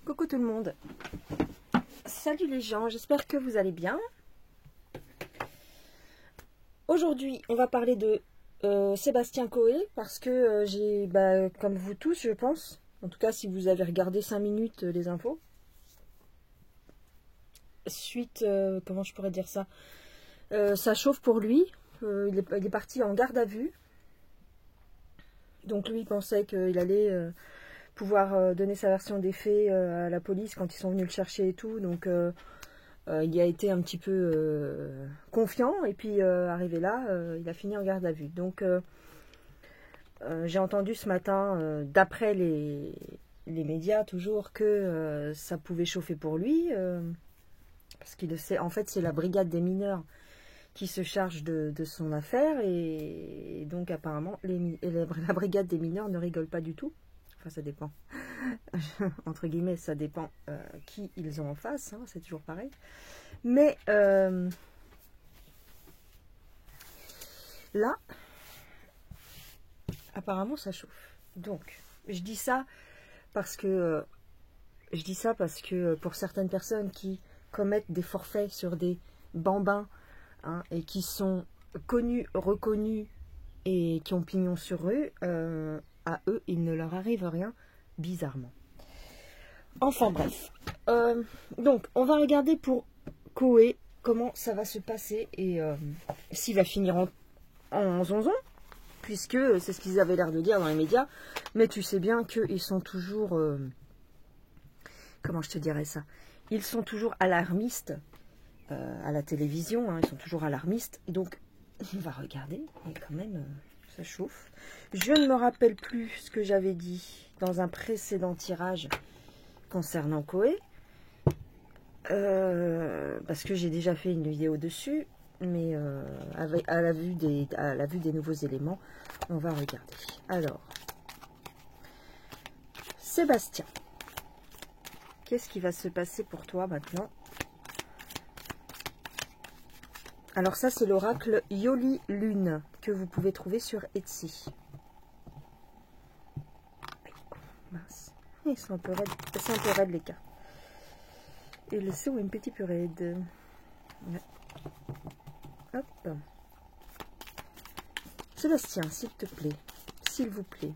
Coucou tout le monde. Salut les gens, j'espère que vous allez bien. Aujourd'hui, on va parler de Sébastien Coé parce que j'ai, comme vous tous, je pense, en tout cas si vous avez regardé 5 minutes les infos, suite, comment je pourrais dire ça, ça chauffe pour lui, il est parti en garde à vue. Donc lui, il pensait qu'il allait pouvoir donner sa version des faits à la police quand ils sont venus le chercher et tout. Donc il y a été un petit peu confiant. Et puis arrivé là, il a fini en garde à vue. Donc j'ai entendu ce matin, d'après les médias toujours, que ça pouvait chauffer pour lui. Parce qu'il sait, en fait, c'est la brigade des mineurs qui se charge de son affaire. Et donc apparemment, la brigade des mineurs ne rigole pas du tout. Enfin, ça dépend. Entre guillemets, ça dépend qui ils ont en face. Hein, c'est toujours pareil. Mais là, apparemment, ça chauffe. Donc, je dis ça parce que pour certaines personnes qui commettent des forfaits sur des bambins, hein, et qui sont connus, reconnus et qui ont pignon sur rue, à eux, il ne leur arrive rien, bizarrement. Enfin bref. Donc, on va regarder pour Coé comment ça va se passer et s'il va finir en zonzon, puisque c'est ce qu'ils avaient l'air de dire dans les médias. Mais tu sais bien qu'ils sont toujours... comment je te dirais ça? Ils sont toujours alarmistes à la télévision, hein, ils sont toujours alarmistes. Donc, on va regarder, mais quand même... ça chauffe. Je ne me rappelle plus ce que j'avais dit dans un précédent tirage concernant Coé. Parce que j'ai déjà fait une vidéo dessus. Mais à la vue des nouveaux éléments, on va regarder. Alors, Sébastien, qu'est-ce qui va se passer pour toi maintenant? Alors ça, c'est l'oracle Yoli Lune que vous pouvez trouver sur Etsy. Mince. Ils sont un peu raides les cartes. Ils sont un petit peu raides. Ouais. Hop. Sébastien, s'il te plaît, s'il vous plaît,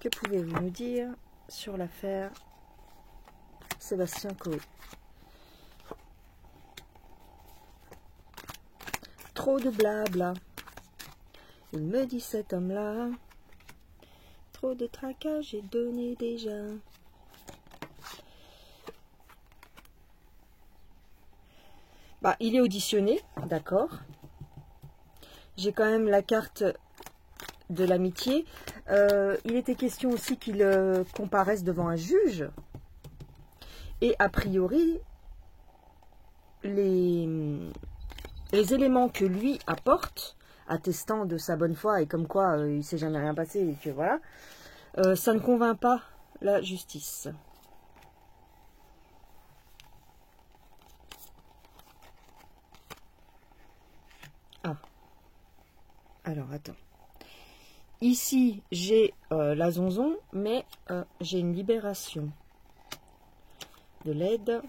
que pouvez-vous nous dire sur l'affaire Sébastien Coé? Trop de blabla. Il me dit cet homme-là. Trop de tracas, j'ai donné déjà. Il est auditionné, d'accord. J'ai quand même la carte de l'amitié. Il était question aussi qu'il comparaisse devant un juge. Et a priori, les éléments que lui apporte, attestant de sa bonne foi et comme quoi il ne s'est jamais rien passé et que voilà, ça ne convainc pas la justice. Ah. Alors, attends. Ici, j'ai la zonzon, mais j'ai une libération de l'aide.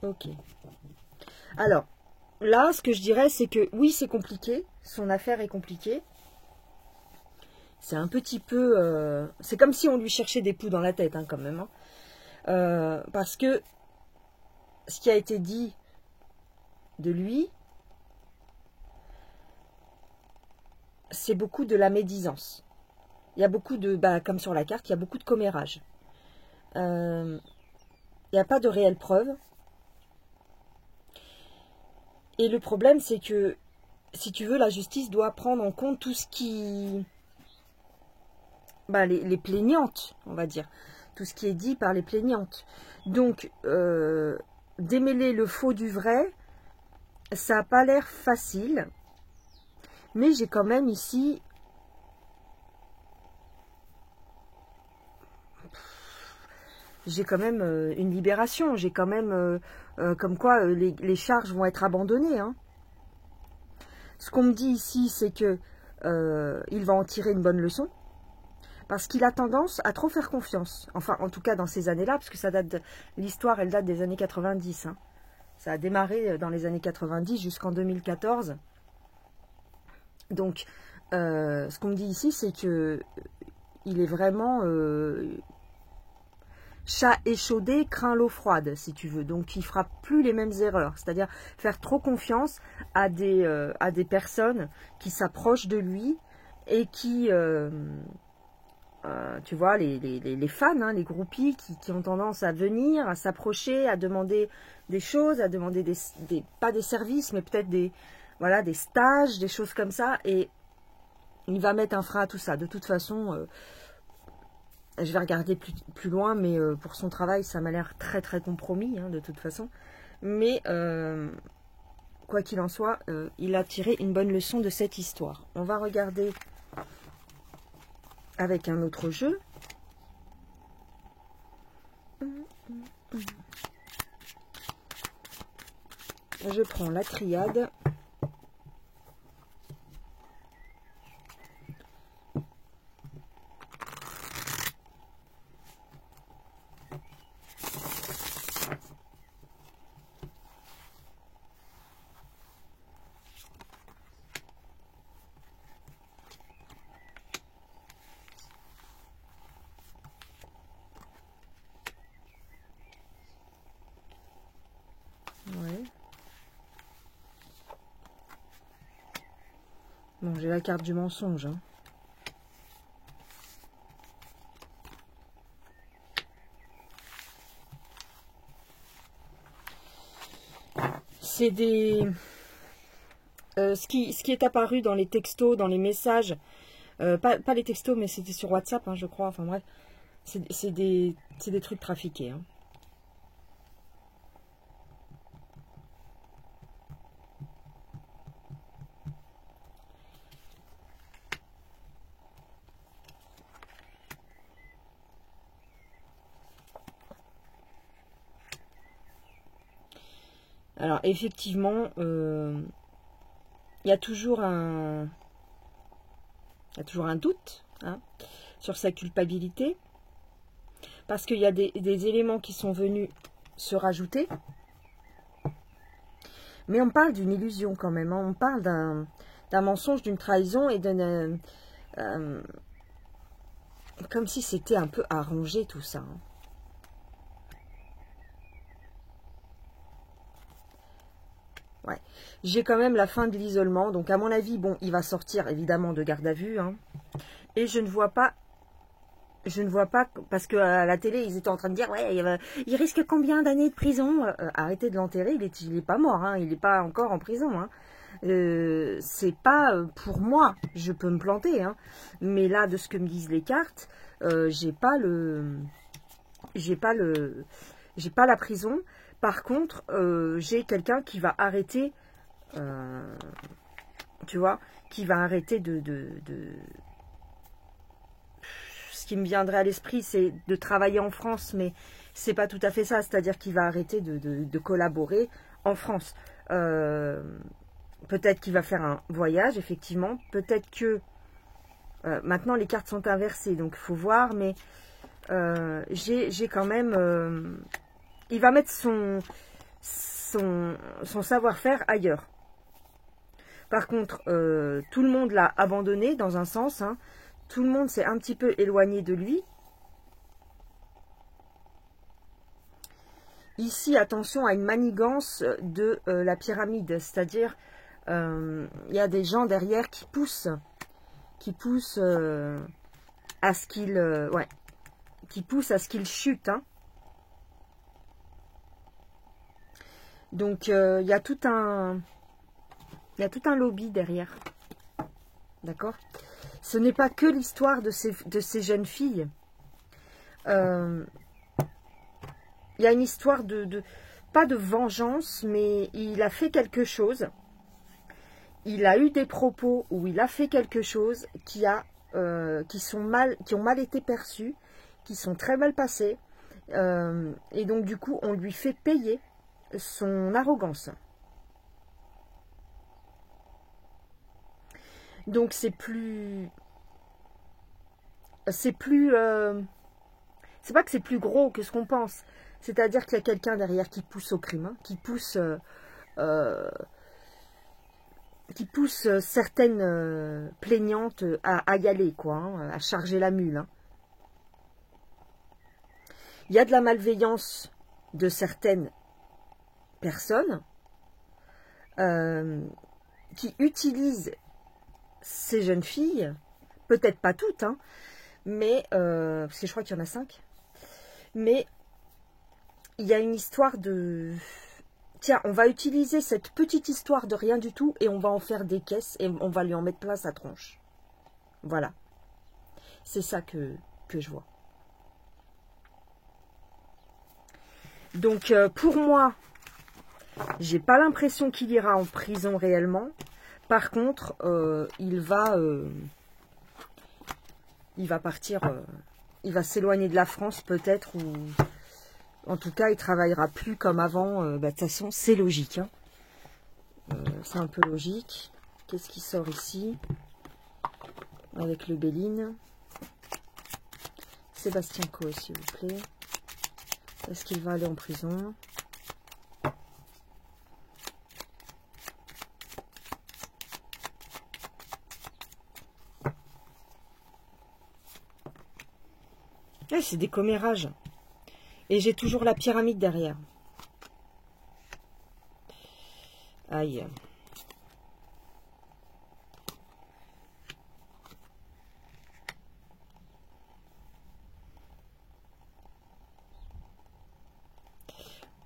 Ok. Alors, là, ce que je dirais, c'est que oui, c'est compliqué. Son affaire est compliquée. C'est un petit peu... c'est comme si on lui cherchait des poux dans la tête, hein, quand même. Hein. Parce que ce qui a été dit de lui, c'est beaucoup de la médisance. Il y a beaucoup de... comme sur la carte, il y a beaucoup de commérage. Il n'y a pas de réelle preuve. Et le problème, c'est que, si tu veux, la justice doit prendre en compte tout ce qui... les plaignantes, on va dire. Tout ce qui est dit par les plaignantes. Donc, démêler le faux du vrai, ça n'a pas l'air facile. Mais j'ai quand même ici... j'ai quand même une libération. J'ai quand même... comme quoi, les charges vont être abandonnées. Hein. Ce qu'on me dit ici, c'est que il va en tirer une bonne leçon. Parce qu'il a tendance à trop faire confiance. Enfin, en tout cas, dans ces années-là, parce que ça date l'histoire, elle date des années 90. Hein. Ça a démarré dans les années 90 jusqu'en 2014. Donc, ce qu'on me dit ici, c'est que il est vraiment chat échaudé craint l'eau froide, si tu veux. Donc, il fera plus les mêmes erreurs. C'est-à-dire faire trop confiance à des personnes qui s'approchent de lui et qui... tu vois, les fans, hein, les groupies qui ont tendance à venir, à s'approcher, à demander des choses, à demander pas des services, mais peut-être voilà, des stages, des choses comme ça. Et il va mettre un frein à tout ça. De toute façon, je vais regarder plus loin, mais pour son travail, ça m'a l'air très très compromis, hein, de toute façon. Mais quoi qu'il en soit, il a tiré une bonne leçon de cette histoire. On va regarder avec un autre jeu. Je prends la triade. Ouais. Bon, j'ai la carte du mensonge. Hein. C'est des... ce qui est apparu dans les textos, dans les messages, pas les textos, mais c'était sur WhatsApp, hein, je crois, enfin bref, c'est des trucs trafiqués. Hein. Alors, effectivement, il y a toujours un doute, hein, sur sa culpabilité, parce qu'il y a des éléments qui sont venus se rajouter, mais on parle d'une illusion quand même, hein, on parle d'un mensonge, d'une trahison et d'une... comme si c'était un peu arrangé tout ça. Hein. Ouais. J'ai quand même la fin de l'isolement, donc à mon avis, bon, il va sortir évidemment de garde à vue, hein, et je ne vois pas, parce qu'à la télé, ils étaient en train de dire, ouais, il risque combien d'années de prison? Arrêtez de l'enterrer, il est pas mort, hein, il n'est pas encore en prison. Hein. C'est pas pour moi, je peux me planter, hein, mais là, de ce que me disent les cartes, j'ai pas la prison. Par contre, j'ai quelqu'un qui va arrêter, tu vois, qui va arrêter ce qui me viendrait à l'esprit, c'est de travailler en France, mais c'est pas tout à fait ça. C'est-à-dire qu'il va arrêter de collaborer en France. Peut-être qu'il va faire un voyage, effectivement. Peut-être que maintenant les cartes sont inversées, donc il faut voir. Mais j'ai quand même, il va mettre son savoir-faire ailleurs. Par contre, tout le monde l'a abandonné dans un sens. Hein. Tout le monde s'est un petit peu éloigné de lui. Ici, attention à une manigance de la pyramide. C'est-à-dire, il y a des gens derrière qui poussent à ce qu'il chute. Hein. Donc, il y a tout un lobby derrière. D'accord ? Ce n'est pas que l'histoire de ces jeunes filles. Il y a une histoire pas de vengeance, mais il a fait quelque chose. Il a eu des propos où il a fait quelque chose qui ont mal été perçus, qui sont très mal passés. Et donc, du coup, on lui fait payer son arrogance. Donc c'est plus... c'est plus... c'est pas que c'est plus gros que ce qu'on pense. C'est-à-dire qu'il y a quelqu'un derrière qui pousse au crime, hein, qui pousse certaines plaignantes à y aller, quoi, hein, à charger la mule. Hein. Il y a de la malveillance de certaines personnes qui utilisent ces jeunes filles, peut-être pas toutes, hein, mais parce que je crois qu'il y en a 5, mais il y a une histoire de... Tiens, on va utiliser cette petite histoire de rien du tout et on va en faire des caisses et on va lui en mettre plein sa tronche. Voilà. C'est ça que je vois. Donc, pour moi, j'ai pas l'impression qu'il ira en prison réellement. Par contre, il va partir, il va s'éloigner de la France peut-être, ou en tout cas, il travaillera plus comme avant. De toute façon, c'est logique. Hein. C'est un peu logique. Qu'est-ce qui sort ici? Avec le Béline. Sébastien Coe, s'il vous plaît. Est-ce qu'il va aller en prison? Ah, c'est des commérages. Et j'ai toujours la pyramide derrière. Aïe.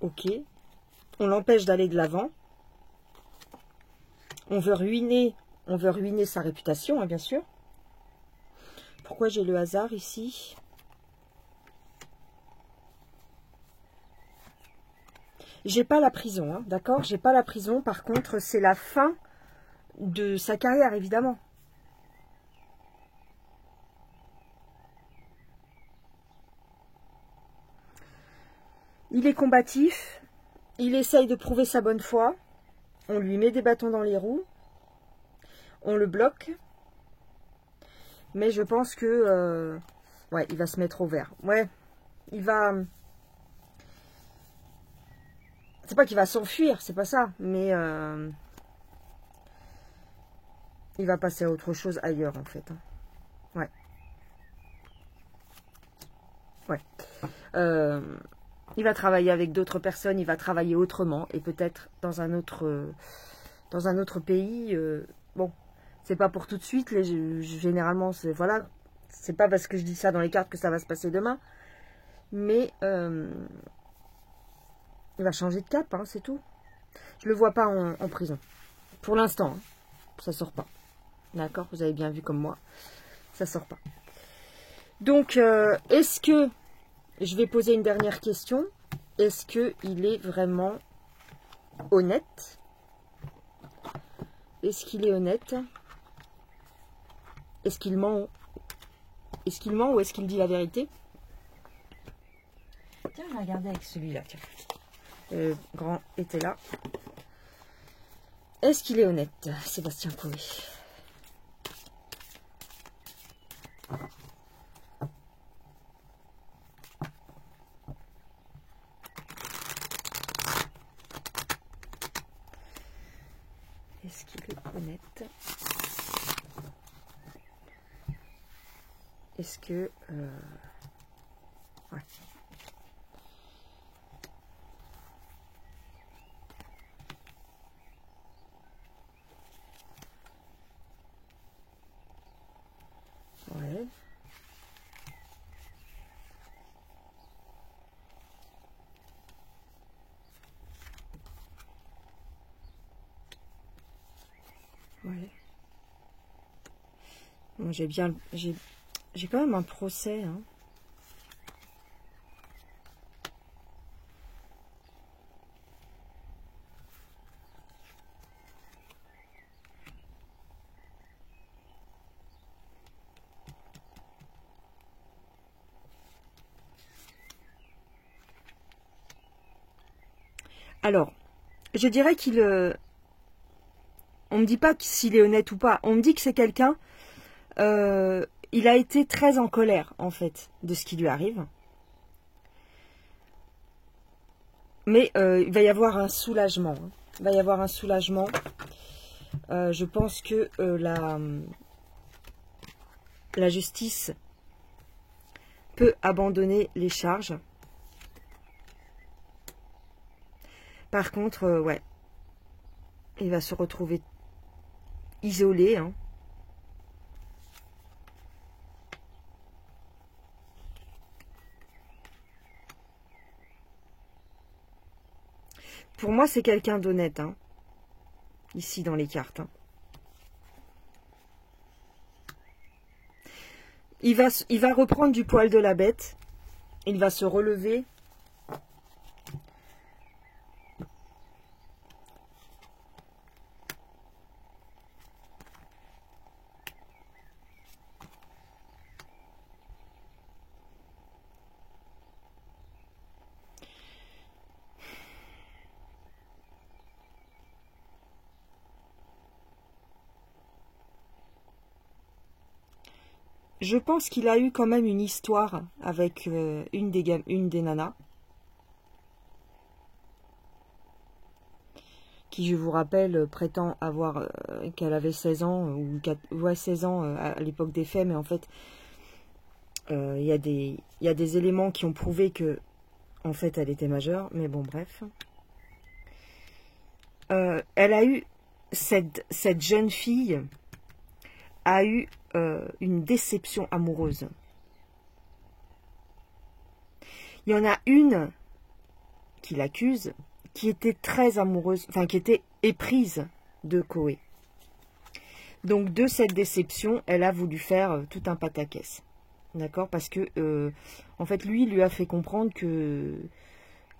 Ok. On l'empêche d'aller de l'avant. On veut ruiner sa réputation, hein, bien sûr. Pourquoi j'ai le hasard ici? J'ai pas la prison, hein, d'accord? J'ai pas la prison. Par contre, c'est la fin de sa carrière, évidemment. Il est combatif. Il essaye de prouver sa bonne foi. On lui met des bâtons dans les roues. On le bloque. Mais je pense que... ouais, il va se mettre au vert. Ouais, il va... C'est pas qu'il va s'enfuir, c'est pas ça. Mais... il va passer à autre chose ailleurs, en fait. Hein. Ouais. Ouais. Il va travailler avec d'autres personnes, il va travailler autrement. Et peut-être dans un autre pays. Bon, c'est pas pour tout de suite. Généralement, c'est... Voilà. C'est pas parce que je dis ça dans les cartes que ça va se passer demain. Mais... il va changer de cap, hein, c'est tout. Je le vois pas en prison. Pour l'instant, hein, ça sort pas. D'accord? Vous avez bien vu comme moi. Ça sort pas. Donc, est-ce que... Je vais poser une dernière question. Est-ce qu'il est vraiment honnête? Est-ce qu'il est honnête? Est-ce qu'il ment? Est-ce qu'il ment ou est-ce qu'il dit la vérité? Tiens, je vais regarder avec celui-là. Tiens. Le grand était là. Est-ce qu'il est honnête, Sébastien Coe? Est-ce qu'il est honnête? Est-ce que... ouais. Ouais. Ouais. Bon, j'ai quand même un procès, hein. Alors, je dirais qu'il... on me dit pas s'il est honnête ou pas. On me dit que c'est quelqu'un il a été très en colère, en fait, de ce qui lui arrive. Mais il va y avoir un soulagement. Hein. Il va y avoir un soulagement. Je pense que la justice peut abandonner les charges. Par contre, ouais, il va se retrouver isolé. Hein. Pour moi, c'est quelqu'un d'honnête, hein, ici dans les cartes. Hein. Il va reprendre du poil de la bête. Il va se relever. Je pense qu'il a eu quand même une histoire avec une des nanas. Qui, je vous rappelle, prétend avoir qu'elle avait 16 ans, ou 16 ans à l'époque des faits, mais en fait, il y a des éléments qui ont prouvé que, en fait, elle était majeure, mais bon, bref. Elle a eu, cette jeune fille a eu une déception amoureuse. Il y en a une qui l'accuse, qui était très amoureuse, enfin qui était éprise de Koé. Donc de cette déception, elle a voulu faire tout un pataquès. D'accord? Parce que, en fait, lui a fait comprendre que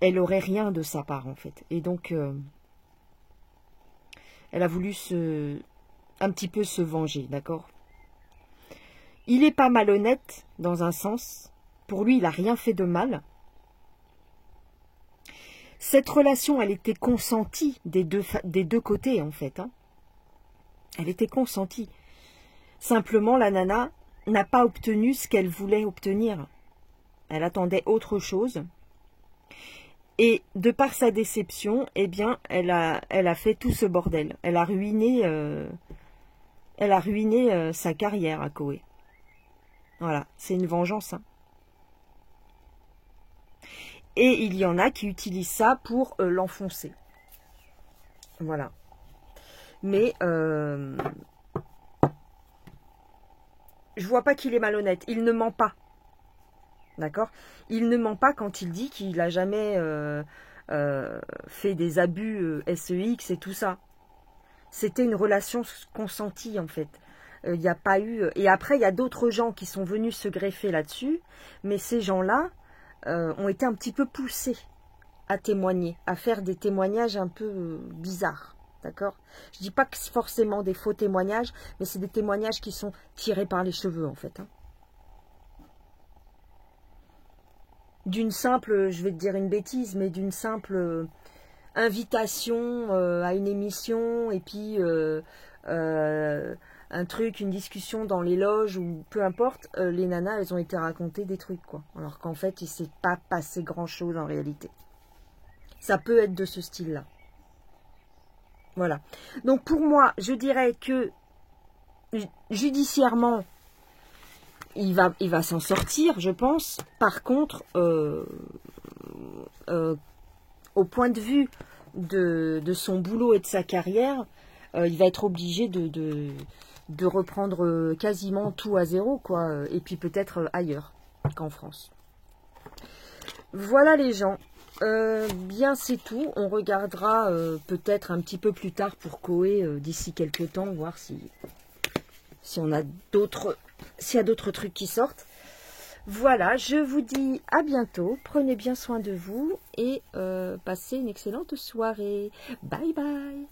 elle aurait rien de sa part, en fait. Et donc, elle a voulu un petit peu se venger, d'accord? Il n'est pas malhonnête, dans un sens. Pour lui, il n'a rien fait de mal. Cette relation, elle était consentie des deux côtés, en fait. Hein. Elle était consentie. Simplement, la nana n'a pas obtenu ce qu'elle voulait obtenir. Elle attendait autre chose. Et de par sa déception, eh bien, elle a fait tout ce bordel. Elle a ruiné sa carrière à Koé. Voilà, c'est une vengeance. Hein. Et il y en a qui utilisent ça pour l'enfoncer. Voilà. Mais je vois pas qu'il est malhonnête. Il ne ment pas. D'accord? Il ne ment pas quand il dit qu'il n'a jamais fait des abus SEX et tout ça. C'était une relation consentie, en fait. Il n'y a pas eu... Et après, il y a d'autres gens qui sont venus se greffer là-dessus. Mais ces gens-là ont été un petit peu poussés à témoigner, à faire des témoignages un peu bizarres. D'accord? Je dis pas que c'est forcément des faux témoignages, mais c'est des témoignages qui sont tirés par les cheveux, en fait. Hein. D'une simple, je vais te dire une bêtise, mais d'une simple invitation à une émission, et puis un truc, une discussion dans les loges, ou peu importe, les nanas, elles ont été racontées des trucs, quoi. Alors qu'en fait, il ne s'est pas passé grand-chose en réalité. Ça peut être de ce style-là. Voilà. Donc pour moi, je dirais que judiciairement, il va s'en sortir, je pense. Par contre, au point de vue de son boulot et de sa carrière, il va être obligé de reprendre quasiment tout à zéro, quoi. Et puis peut-être ailleurs qu'en France. Voilà les gens. Bien c'est tout. On regardera peut-être un petit peu plus tard pour Koé d'ici quelques temps, voir si on a s'il y a d'autres trucs qui sortent. Voilà, je vous dis à bientôt. Prenez bien soin de vous et passez une excellente soirée. Bye bye.